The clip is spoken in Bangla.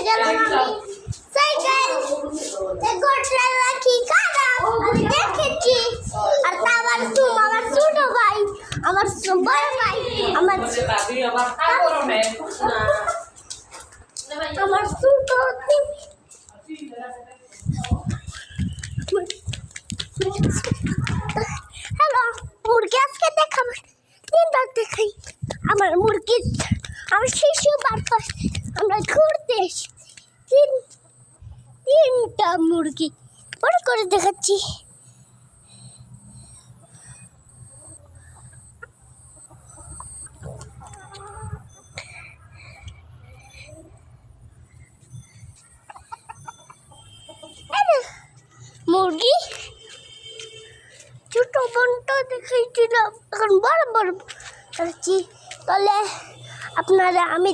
গেলাম আমি সাইকেল গোটা রাখি খারাপ আমি দেখেছি আর আমার ছোট ভাই আমার বড় ভাই আমার ছোট হ্যালো মুরগি আজকে দেখাবো তিনবার দেখাই আমার মুরগি আমার শিশু বাচ্চা আমরা ঘুরতে এসেছি তিনটা মুরগি বড় করে দেখাচ্ছি মুরগি ছোট বোনটা দেখাইছিলাম এখন বড় বড় দেখাচ্ছি তাহলে আপনারা আমি